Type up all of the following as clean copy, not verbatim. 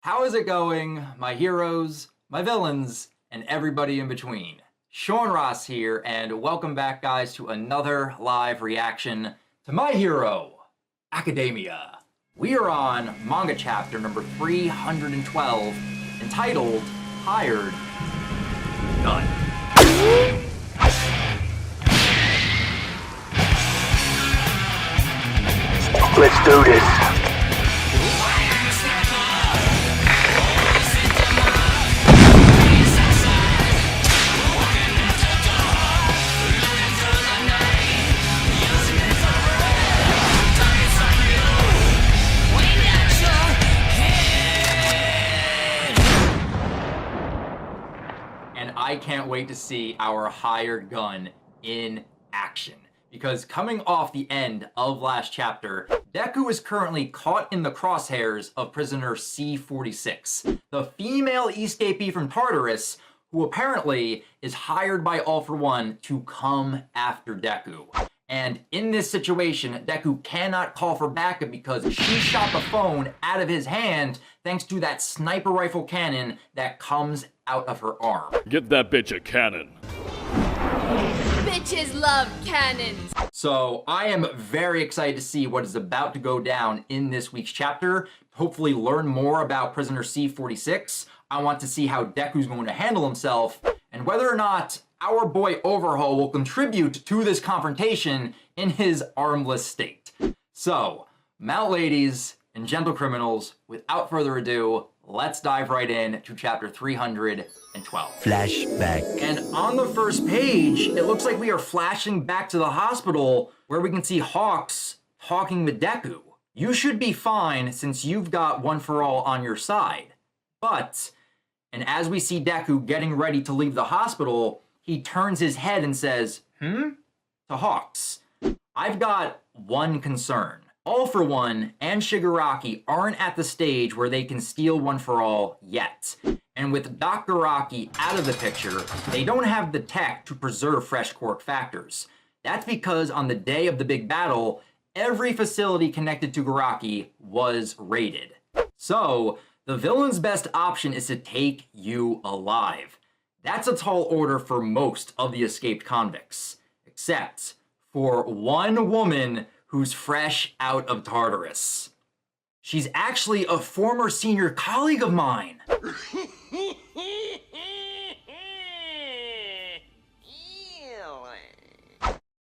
How is it going, my heroes, my villains, and everybody in between? Sean Ross here, and welcome back, guys, to another live reaction to My Hero Academia. We are on manga chapter number 312, entitled Hired Gun. Let's do this. And I can't wait to see our hired gun in action. Because coming off the end of last chapter, Deku is currently caught in the crosshairs of prisoner C-46, the female escapee from Tartarus, who apparently is hired by All For One to come after Deku. And in this situation, Deku cannot call for backup because she shot the phone out of his hand thanks to that sniper rifle cannon that comes out of her arm. Give that bitch a cannon. Bitches love cannons! So I am very excited to see what is about to go down in this week's chapter. Hopefully learn more about prisoner C-46. I want to see how Deku's going to handle himself, and whether or not our boy Overhaul will contribute to this confrontation in his armless state. So, mount ladies and gentle criminals, without further ado, let's dive right in to chapter 312. Flashback. And on the first page, it looks like we are flashing back to the hospital where we can see Hawks talking with Deku. You should be fine since you've got One For All on your side. But, and as we see Deku getting ready to leave the hospital, he turns his head and says, to Hawks. I've got one concern. All For One and Shigaraki aren't at the stage where they can steal One For All yet. And with Doc Garaki out of the picture, they don't have the tech to preserve fresh Quirk factors. That's because on the day of the big battle, every facility connected to Garaki was raided. So, the villain's best option is to take you alive. That's a tall order for most of the escaped convicts, except for one woman who's fresh out of Tartarus. She's actually a former senior colleague of mine.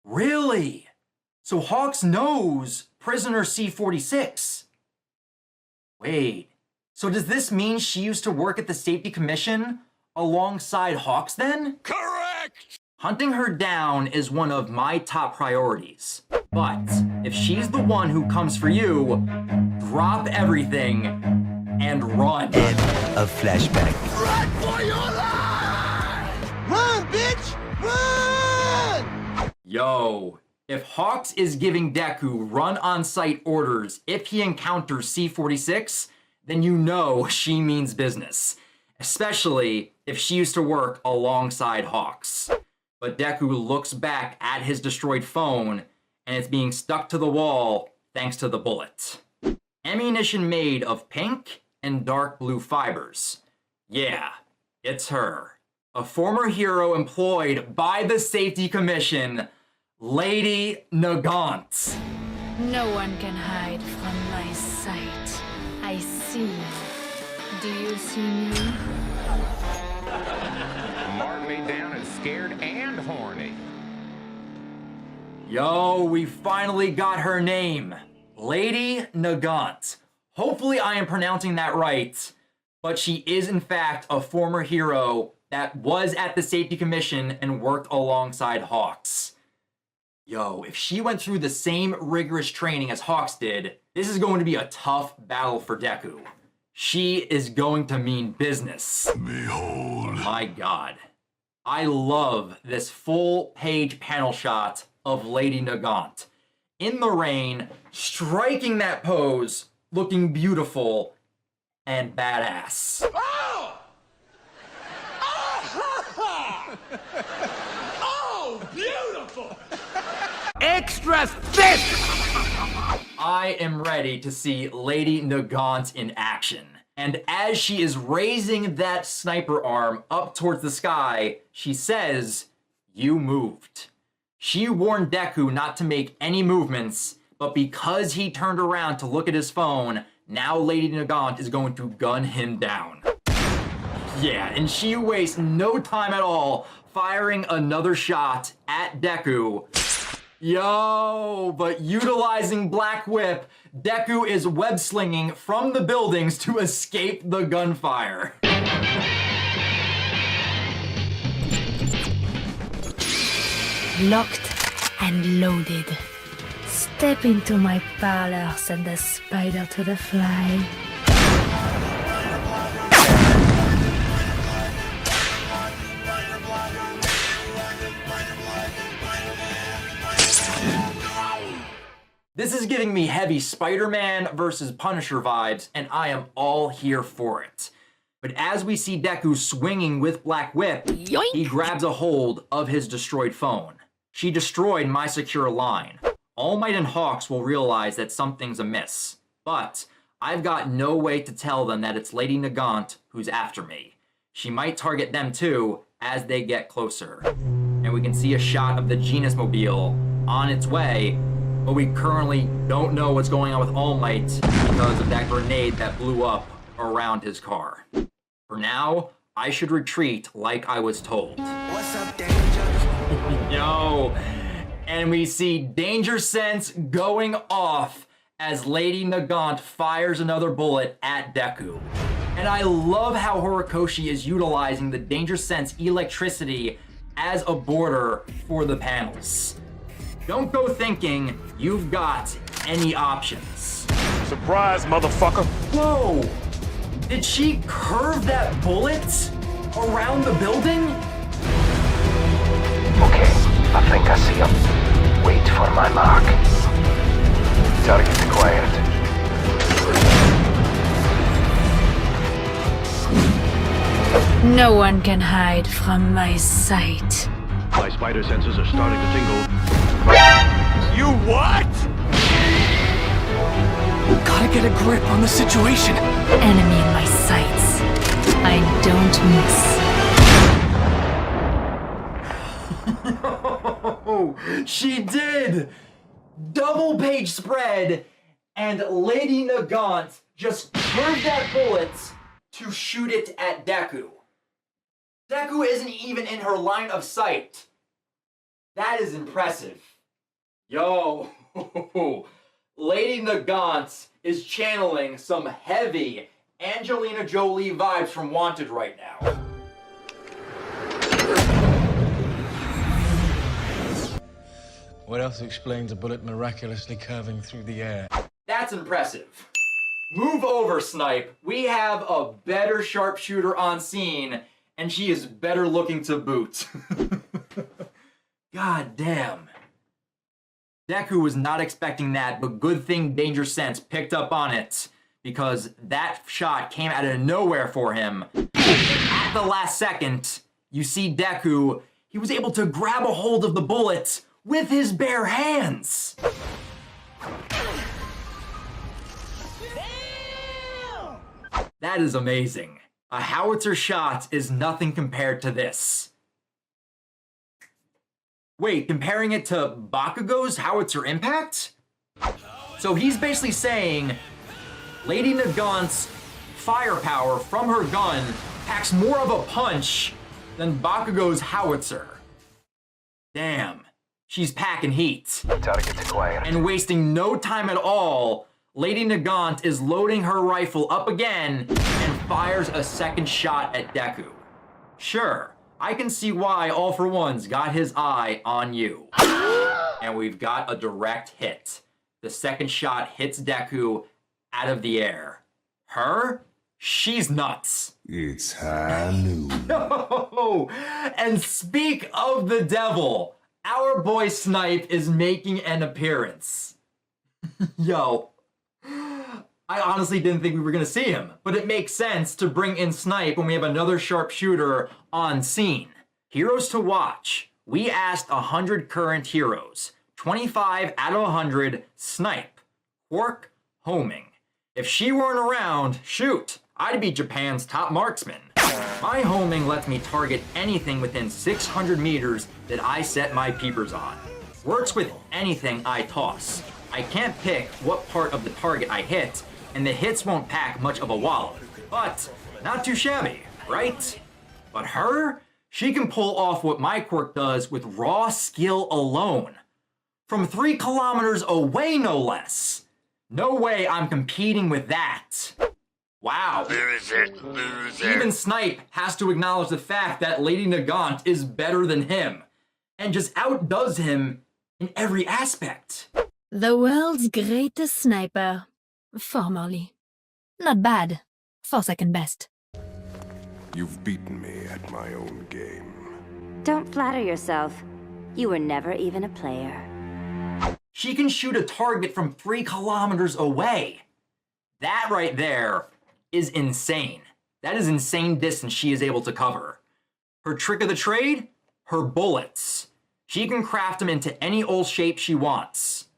Really? So Hawks knows prisoner C-46. Wait, so does this mean she used to work at the Safety Commission alongside Hawks then? Correct! Hunting her down is one of my top priorities. But if she's the one who comes for you, drop everything and run. End of flashback. Run for your life! Run, bitch! Run! Yo, if Hawks is giving Deku run-on-site orders if he encounters C-46, then you know she means business. Especially if she used to work alongside Hawks. But Deku looks back at his destroyed phone, and it's being stuck to the wall thanks to the bullet. Ammunition made of pink and dark blue fibers. Yeah, it's her. A former hero employed by the Safety Commission, Lady Nagant. No one can hide from my sight. I see you. Do you see me? Mark me down as scared and horny. Yo, we finally got her name. Lady Nagant. Hopefully I am pronouncing that right, but she is in fact a former hero that was at the Safety Commission and worked alongside Hawks. Yo, if she went through the same rigorous training as Hawks did, this is going to be a tough battle for Deku. She is going to mean business. Behold. My God. I love this full-page panel shot of Lady Nagant. In the rain, striking that pose, looking beautiful and badass. Oh! Oh! Oh, beautiful! Extra thick! I am ready to see Lady Nagant in action. And as she is raising that sniper arm up towards the sky, she says, "You moved." She warned Deku not to make any movements, but because he turned around to look at his phone, now Lady Nagant is going to gun him down. Yeah, and she wastes no time at all firing another shot at Deku. Yo, but utilizing Black Whip, Deku is web-slinging from the buildings to escape the gunfire. Locked and loaded. Step into my parlor, send the spider to the fly. This is giving me heavy Spider-Man versus Punisher vibes, and I am all here for it. But as we see Deku swinging with Black Whip, he grabs a hold of his destroyed phone. She destroyed my secure line. All Might and Hawks will realize that something's amiss, but I've got no way to tell them that it's Lady Nagant who's after me. She might target them too as they get closer. And we can see a shot of the Genus Mobile on its way, but we currently don't know what's going on with All Might because of that grenade that blew up around his car. For now, I should retreat like I was told. What's up, Danger? Yo, and we see Danger Sense going off as Lady Nagant fires another bullet at Deku. And I love how Horikoshi is utilizing the Danger Sense electricity as a border for the panels. Don't go thinking you've got any options. Surprise, motherfucker. Whoa! Did she curve that bullet around the building? Okay, I think I see him. Wait for my mark. Target acquired. No one can hide from my sight. My spider senses are starting to tingle. You what? Gotta get a grip on the situation. Enemy in my sights. I don't miss. Oh, she did! Double page spread, and Lady Nagant just curved that bullet to shoot it at Deku. Deku isn't even in her line of sight. That is impressive. Yo, Lady Nagant is channeling some heavy Angelina Jolie vibes from Wanted right now. What else explains a bullet miraculously curving through the air? That's impressive. Move over, Snipe. We have a better sharpshooter on scene, and she is better looking to boot. God damn. Deku was not expecting that, but good thing Danger Sense picked up on it, because that shot came out of nowhere for him. At the last second, you see Deku, he was able to grab a hold of the bullet with his bare hands. That is amazing. A howitzer shot is nothing compared to this. Wait, comparing it to Bakugo's howitzer impact? So he's basically saying Lady Nagant's firepower from her gun packs more of a punch than Bakugo's howitzer. Damn, she's packing heat. Target acquired. And wasting no time at all, Lady Nagant is loading her rifle up again and fires a second shot at Deku. Sure, I can see why All For One's got his eye on you. And we've got a direct hit. The second shot hits Deku out of the air. Her? She's nuts. It's high noon. Oh, and speak of the devil, our boy Snipe is making an appearance. Yo, I honestly didn't think we were gonna see him, but it makes sense to bring in Snipe when we have another sharpshooter on scene. Heroes to watch. We asked 100 current heroes. 25 out of 100, Snipe. Quirk, homing. If she weren't around, shoot, I'd be Japan's top marksman. My homing lets me target anything within 600 meters that I set my peepers on. Works with anything I toss. I can't pick what part of the target I hit, and the hits won't pack much of a wallop. But not too shabby, right? But her, she can pull off what my quirk does with raw skill alone. From 3 kilometers away, no less. No way I'm competing with that. Wow. Loser. Even Snipe has to acknowledge the fact that Lady Nagant is better than him, and just outdoes him in every aspect. The world's greatest sniper. Formerly. Not bad. For second best. You've beaten me at my own game. Don't flatter yourself. You were never even a player. She can shoot a target from 3 kilometers away. That right there is insane. That is insane distance she is able to cover. Her trick of the trade? Her bullets. She can craft them into any old shape she wants.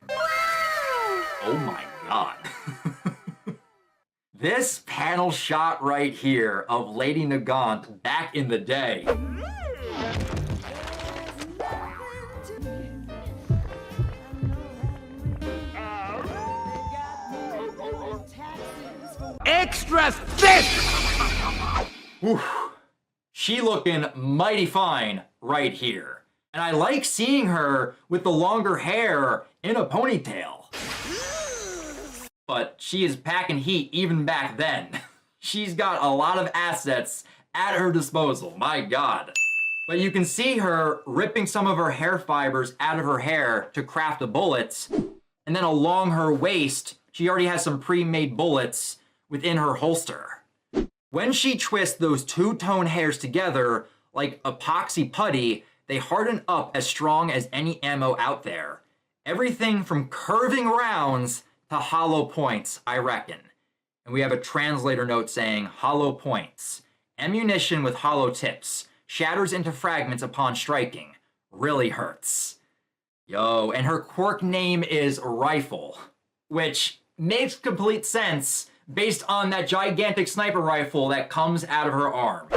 Oh my god. This panel shot right here of Lady Nagant back in the day. Extra thick! Whew. She looking mighty fine right here. And I like seeing her with the longer hair in a ponytail. But she is packing heat even back then. She's got a lot of assets at her disposal, my god. But you can see her ripping some of her hair fibers out of her hair to craft the bullets. And then along her waist, she already has some pre-made bullets within her holster. When she twists those two-tone hairs together like epoxy putty, they harden up as strong as any ammo out there. Everything from curving rounds to hollow points, I reckon. And we have a translator note saying, hollow points. Ammunition with hollow tips. Shatters into fragments upon striking. Really hurts. Yo, and her quirk name is Rifle, which makes complete sense based on that gigantic sniper rifle that comes out of her arm.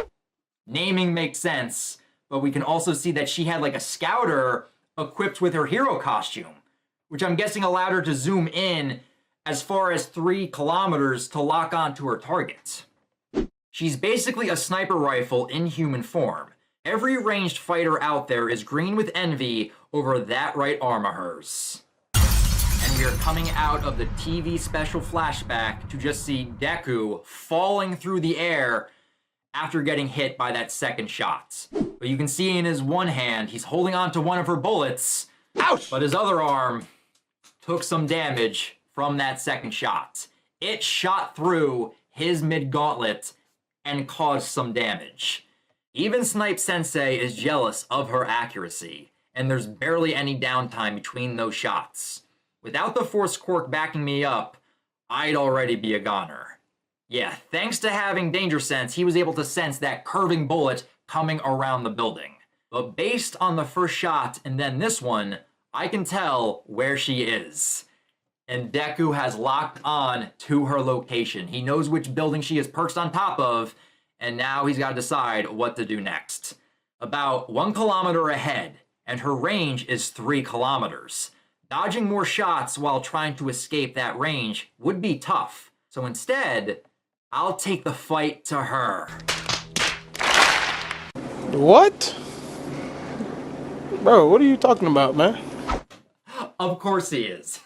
Naming makes sense, but we can also see that she had like a scouter equipped with her hero costume, which I'm guessing allowed her to zoom in as far as 3 kilometers to lock onto her target. She's basically a sniper rifle in human form. Every ranged fighter out there is green with envy over that right arm of hers. And we are coming out of the TV special flashback to just see Deku falling through the air after getting hit by that second shot. But you can see in his one hand, he's holding on to one of her bullets. Ouch! But his other arm took some damage from that second shot. It shot through his mid-gauntlet and caused some damage. Even Snipe Sensei is jealous of her accuracy, and there's barely any downtime between those shots. Without the Force Quirk backing me up, I'd already be a goner. Yeah, thanks to having Danger Sense, he was able to sense that curving bullet coming around the building. But based on the first shot and then this one, I can tell where she is. And Deku has locked on to her location. He knows which building she is perched on top of, and now he's got to decide what to do next. About 1 kilometer ahead, and her range is 3 kilometers. Dodging more shots while trying to escape that range would be tough. So instead, I'll take the fight to her. What? Bro, what are you talking about, man? Of course he is.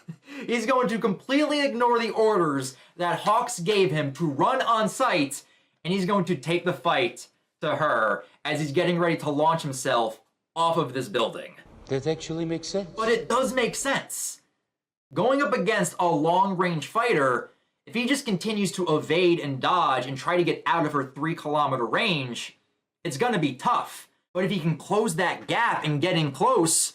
He's going to completely ignore the orders that Hawks gave him to run on site, and he's going to take the fight to her as he's getting ready to launch himself off of this building. That actually makes sense. But it does make sense. Going up against a long-range fighter, if he just continues to evade and dodge and try to get out of her 3 kilometer range, it's gonna be tough. But if he can close that gap and get in close,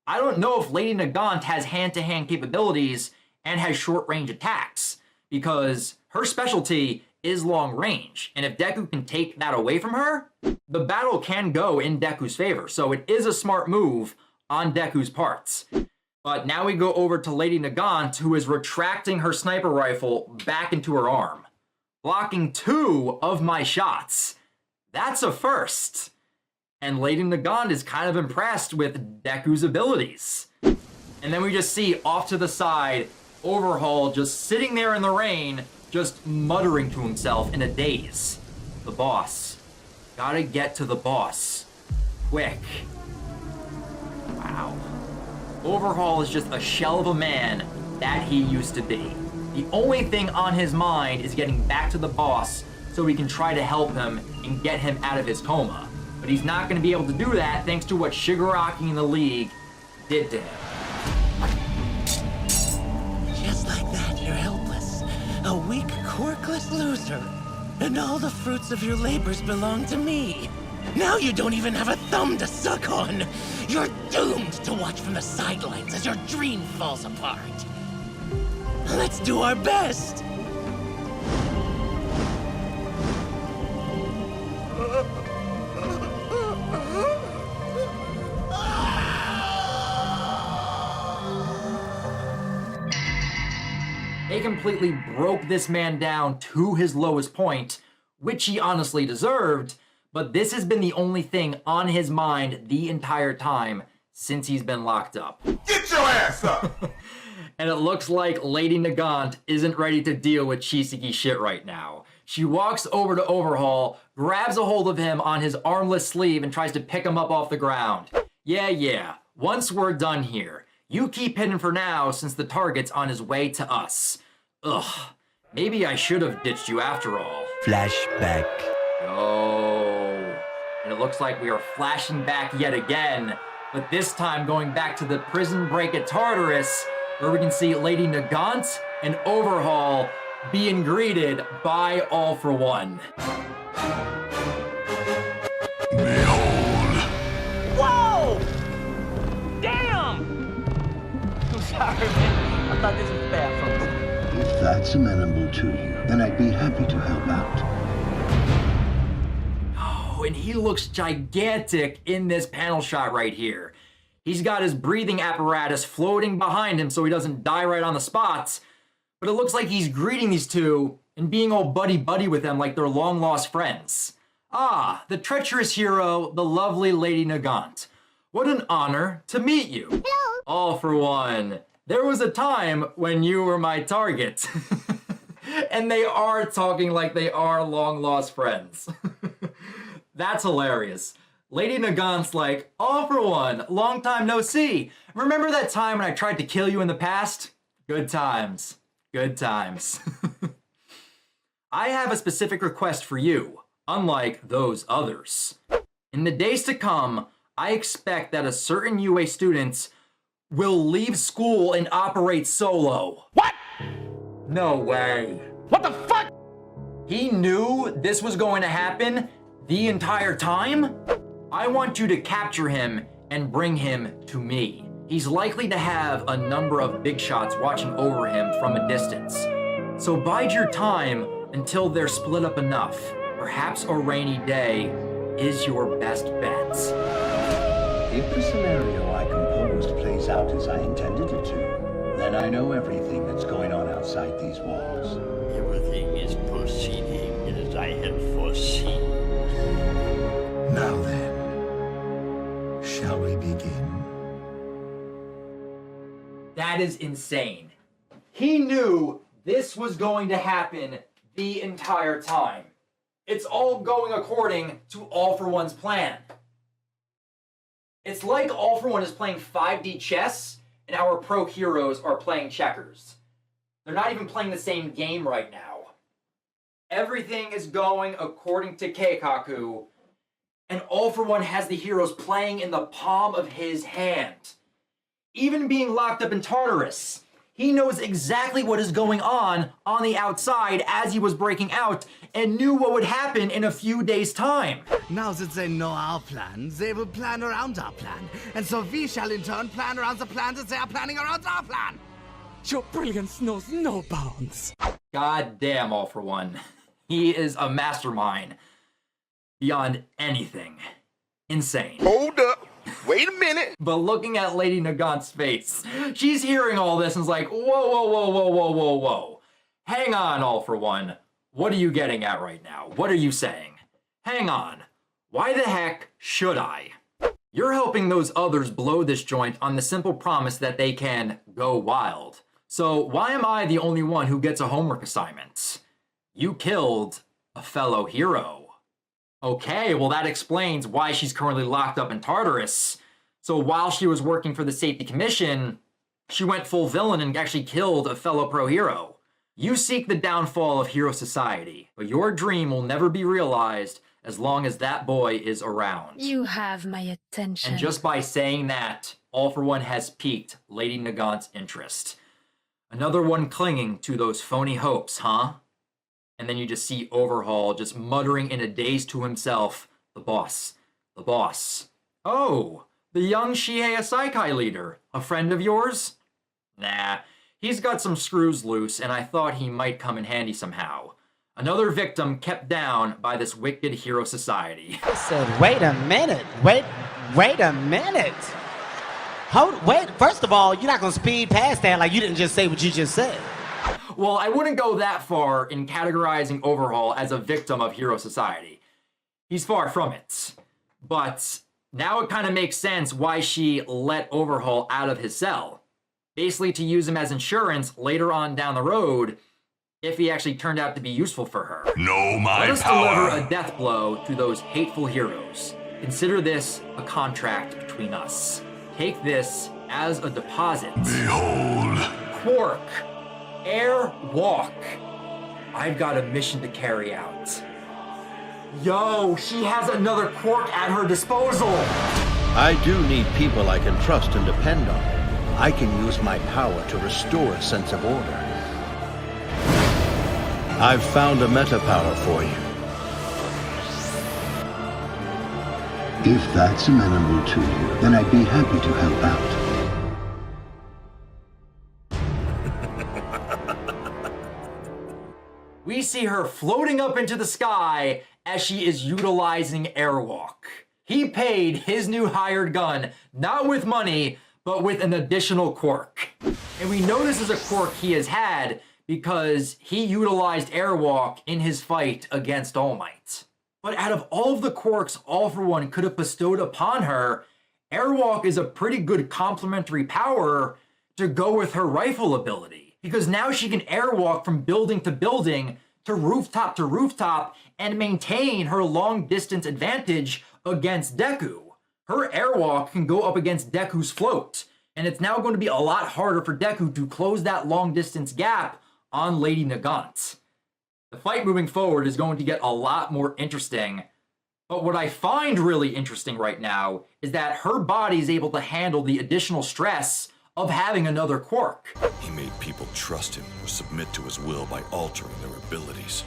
I don't know if Lady Nagant has hand-to-hand capabilities and has short-range attacks, because her specialty is long range, and if Deku can take that away from her, the battle can go in Deku's favor, so it is a smart move on Deku's parts. But now we go over to Lady Nagant, who is retracting her sniper rifle back into her arm. blocking 2 of my shots. That's a first. And Lady Nagant is kind of impressed with Deku's abilities. And then we just see off to the side, Overhaul just sitting there in the rain, just muttering to himself in a daze. The boss. Gotta get to the boss. Quick. Wow. Overhaul is just a shell of a man that he used to be. The only thing on his mind is getting back to the boss so we can try to help him and get him out of his coma. But he's not going to be able to do that thanks to what Shigaraki and the League did to him. Just like that, you're helpless. A weak, quirkless loser. And all the fruits of your labors belong to me. Now you don't even have a thumb to suck on. You're doomed to watch from the sidelines as your dream falls apart. Let's do our best. They completely broke this man down to his lowest point, which he honestly deserved, but this has been the only thing on his mind the entire time since he's been locked up. Get your ass up! And it looks like Lady Nagant isn't ready to deal with Chiseki shit right now. She walks over to Overhaul, grabs a hold of him on his armless sleeve and tries to pick him up off the ground. Yeah, once we're done here, you keep hidden for now since the target's on his way to us. Ugh, maybe I should have ditched you after all. Flashback. Oh, and it looks like we are flashing back yet again, but this time going back to the prison break at Tartarus, where we can see Lady Nagant and Overhaul being greeted by All For One. Behold. Whoa! Damn! I'm sorry, man. I thought this was bad for us. If that's amenable to you, then I'd be happy to help out. Oh, and he looks gigantic in this panel shot right here. He's got his breathing apparatus floating behind him so he doesn't die right on the spot. But it looks like he's greeting these two and being all buddy-buddy with them like they're long-lost friends. Ah, the treacherous hero, the lovely Lady Nagant. What an honor to meet you. Hello. All For One. There was a time when you were my target. And they are talking like they are long-lost friends. That's hilarious. Lady Nagant's like, All For One, long time no see. Remember that time when I tried to kill you in the past? Good times. Good times. I have a specific request for you, unlike those others. In the days to come, I expect that a certain UA students will leave school and operate solo. What? No way. What the fuck? He knew this was going to happen the entire time? I want you to capture him and bring him to me. He's likely to have a number of big shots watching over him from a distance. So bide your time until they're split up enough. Perhaps a rainy day is your best bet. If the scenario I composed plays out as I intended it to, then I know everything that's going on outside these walls. Everything is proceeding as I had foreseen. Now then, shall we begin? That is insane. He knew this was going to happen the entire time. It's all going according to All For One's plan. It's like All For One is playing 5D chess and our pro heroes are playing checkers. They're not even playing the same game right now. Everything is going according to Keikaku, and All For One has the heroes playing in the palm of his hand. Even being locked up in Tartarus, he knows exactly what is going on the outside as he was breaking out and knew what would happen in a few days' time. Now that they know our plan, they will plan around our plan. And so we shall in turn plan around the plan that they are planning around our plan. Your brilliance knows no bounds. God damn, All For One. He is a mastermind beyond anything. Insane. Hold up. Wait a minute. But looking at Lady Nagant's face, she's hearing all this and is like, whoa. Hang on, All For One. What are you getting at right now? What are you saying? Hang on. Why the heck should I? You're helping those others blow this joint on the simple promise that they can go wild. So why am I the only one who gets a homework assignment? You killed a fellow hero. Okay, well that explains why she's currently locked up in Tartarus. So while she was working for the Safety Commission, she went full villain and actually killed a fellow pro hero. You seek the downfall of Hero Society, but your dream will never be realized as long as that boy is around. You have my attention. And just by saying that, All For One has piqued Lady Nagant's interest. Another one clinging to those phony hopes, huh? And then you just see Overhaul just muttering in a daze to himself, the boss, the boss. Oh, the young Shihei Asaikai leader, a friend of yours? Nah, he's got some screws loose and I thought he might come in handy somehow. Another victim kept down by this wicked hero society. I said, wait a minute, wait a minute. Wait, first of all, you're not gonna speed past that like you didn't just say what you just said. Well, I wouldn't go that far in categorizing Overhaul as a victim of hero society. He's far from it. But now it kind of makes sense why she let Overhaul out of his cell. Basically to use him as insurance later on down the road if he actually turned out to be useful for her. Know my Let us power. deliver a death blow to those hateful heroes. Consider this a contract between us. Take this as a deposit. Behold. Quirk. Airwalk. I've got a mission to carry out. Yo, she has another Quirk at her disposal. I do need people I can trust and depend on. I can use my power to restore a sense of order. I've found a meta power for you. If that's amenable to you, then I'd be happy to help out. We see her floating up into the sky as she is utilizing Airwalk. He paid his new hired gun, not with money, but with an additional quirk. And we know this is a quirk he has had because he utilized Airwalk in his fight against All Might. But out of all of the quirks All For One could have bestowed upon her, Airwalk is a pretty good complementary power to go with her rifle ability. Because now she can airwalk from building to building to rooftop and maintain her long distance advantage against Deku. Her airwalk can go up against Deku's float, and it's now going to be a lot harder for Deku to close that long distance gap on Lady Nagant. The fight moving forward is going to get a lot more interesting, but what I find really interesting right now is that her body is able to handle the additional stress of having another quirk. He made people trust him or submit to his will by altering their abilities.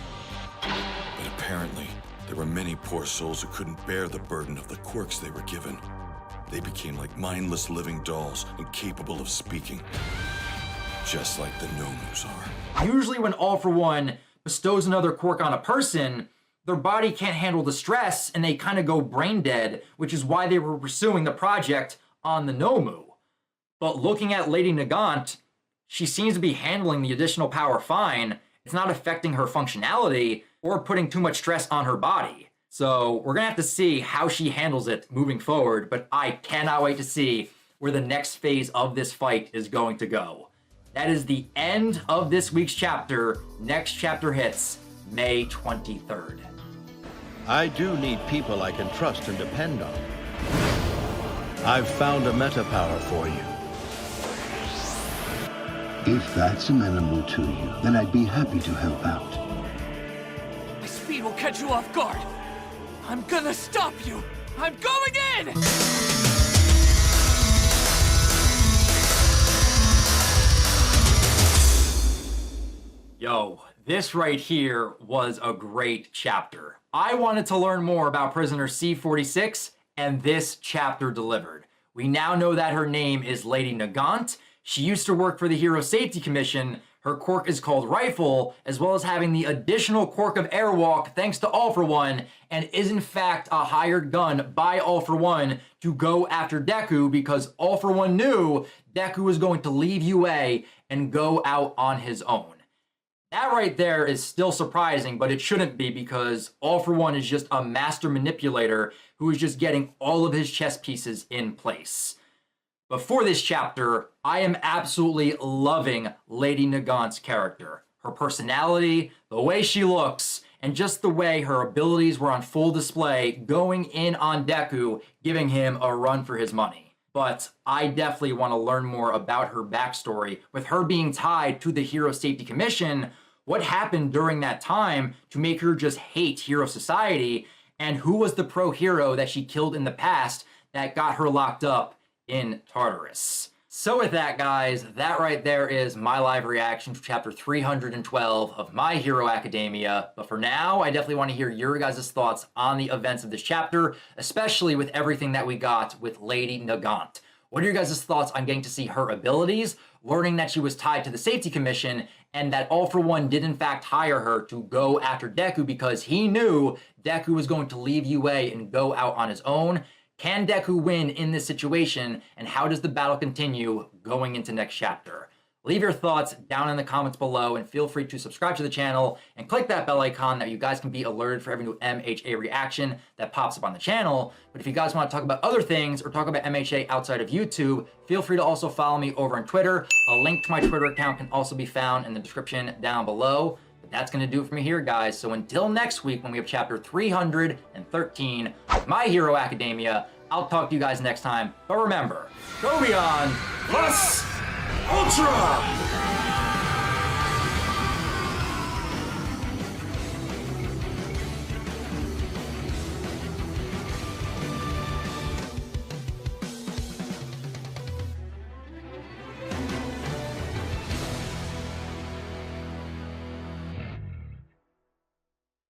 But apparently, there were many poor souls who couldn't bear the burden of the quirks they were given. They became like mindless living dolls, incapable of speaking. Just like the Nomus are. Usually when All For One bestows another quirk on a person, their body can't handle the stress and they kind of go brain dead, which is why they were pursuing the project on the Nomu. But looking at Lady Nagant, she seems to be handling the additional power fine. It's not affecting her functionality or putting too much stress on her body. So we're gonna have to see how she handles it moving forward, but I cannot wait to see where the next phase of this fight is going to go. That is the end of this week's chapter. Next chapter hits May 23rd. I do need people I can trust and depend on. I've found a meta power for you. If that's amenable to you, then I'd be happy to help out. My speed will catch you off guard. I'm gonna stop you. I'm going in! Yo, this right here was a great chapter. I wanted to learn more about prisoner C-46, and this chapter delivered. We now know that her name is Lady Nagant. She used to work for the Hero Safety Commission. Her quirk is called Rifle, as well as having the additional quirk of Airwalk thanks to All For One, and is in fact a hired gun by All For One to go after Deku because All For One knew Deku was going to leave UA and go out on his own. That right there is still surprising, but it shouldn't be because All For One is just a master manipulator who is just getting all of his chess pieces in place. But for this chapter, I am absolutely loving Lady Nagant's character. Her personality, the way she looks, and just the way her abilities were on full display, going in on Deku, giving him a run for his money. But I definitely want to learn more about her backstory, with her being tied to the Hero Safety Commission. What happened during that time to make her just hate Hero Society, and who was the pro-hero that she killed in the past that got her locked up in Tartarus. So with that, guys, that right there is my live reaction to chapter 312 of My Hero Academia. But for now, I definitely want to hear your guys' thoughts on the events of this chapter, especially with everything that we got with Lady Nagant. What are your guys' thoughts on getting to see her abilities, learning that she was tied to the Safety Commission, and that All For One did in fact hire her to go after Deku because he knew Deku was going to leave UA and go out on his own? Can Deku win in this situation, and how does the battle continue going into next chapter? Leave your thoughts down in the comments below, and feel free to subscribe to the channel and click that bell icon that you guys can be alerted for every new MHA reaction that pops up on the channel. But if you guys want to talk about other things or talk about MHA outside of YouTube, feel free to also follow me over on Twitter. A link to my Twitter account can also be found in the description down below. But that's going to do it for me here, guys. So until next week when we have chapter 313 of My Hero Academia, I'll talk to you guys next time. But remember, go beyond plus Ultra!